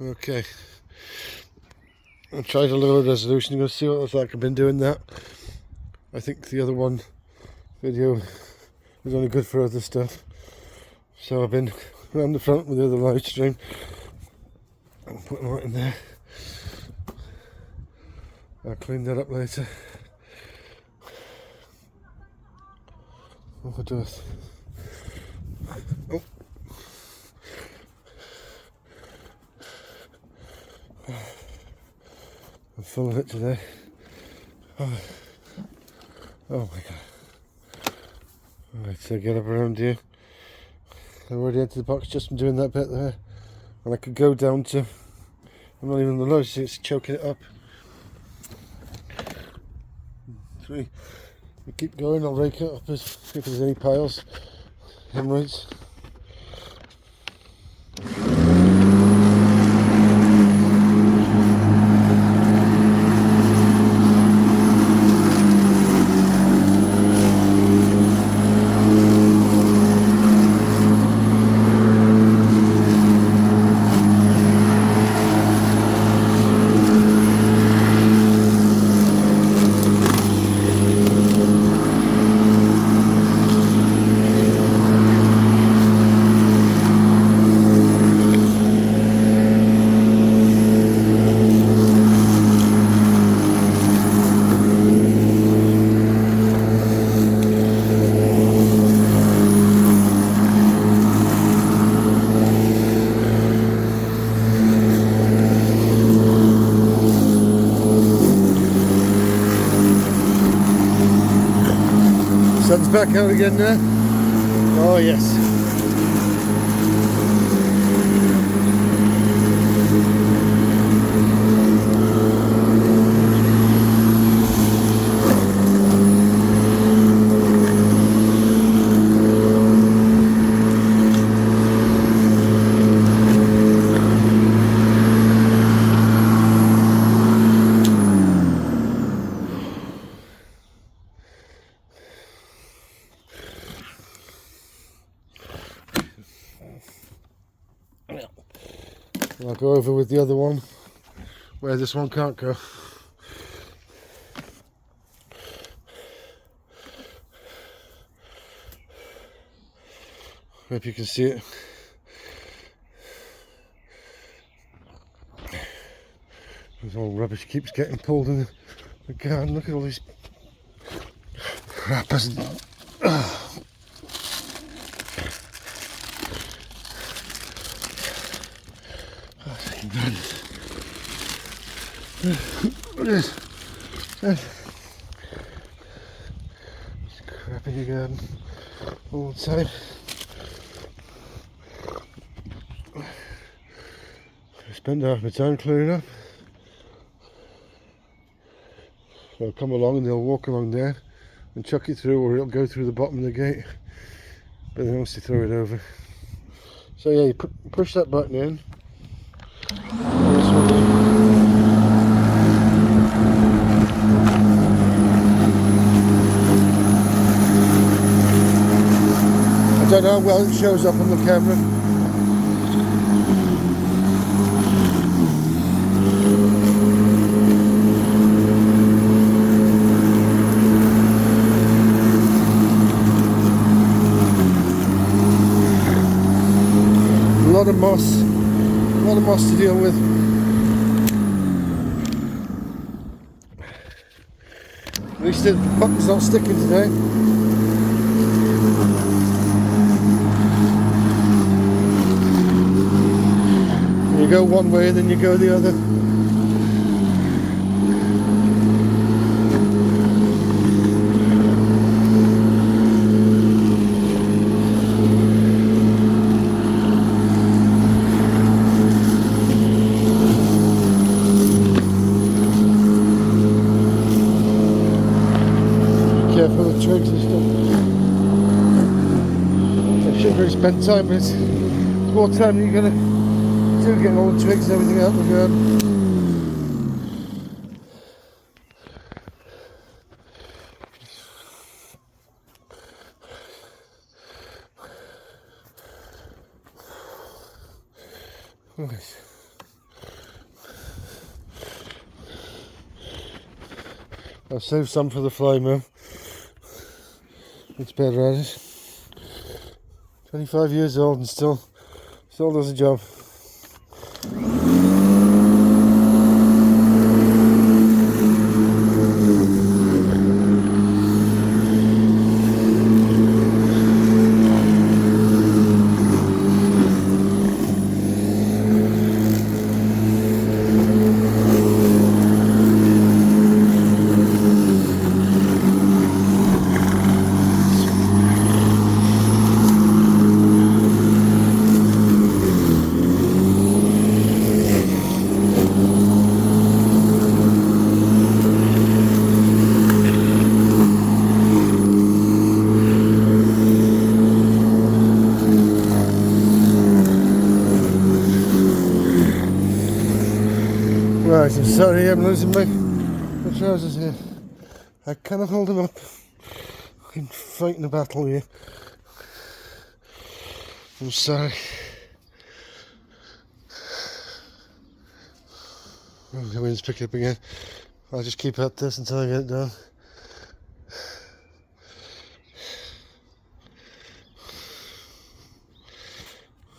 Okay, I tried a lower resolution. You're going to see what it's like. I've been doing that. I think the other one video was only good for other stuff, so I've been around the front with the other live stream. I'm putting right in there. I'll clean that up later. What do oh. I'm full of it today. Oh my god. Alright, so get up around here. I've already entered the box just from doing that bit there. And I could go down to, I'm not even on the low, see it's choking it up. 3. We keep going, I'll rake it up if there's any piles, hemorrhoids. Sun's back out again now. Oh yes. I'll go over with the other one where this one can't go. Hope you can see it. This old rubbish keeps getting pulled in the garden. Look at all these wrappers. This crap in your garden all the time. I spend half my time clearing up. So I'll come along and they'll walk along there and chuck it through, or it'll go through the bottom of the gate. But they mostly throw it over. So yeah, you push that button in. I don't know how well it shows up on the camera. A lot of moss to deal with. At least the button's not sticking today. You go one way, then you go the other. Be careful with twigs and stuff. I shouldn't really spend time with it. It's more time you're gonna getting all the twigs and everything out of the garden. Right. I'll save some for the fly mill. It's better at it. 25 years old and still does a job. Right, I'm sorry I'm losing my trousers here. I cannot hold them up. I'm fighting a battle here. I'm sorry. Oh, the wind's picked up again. I'll just keep at this until I get it done.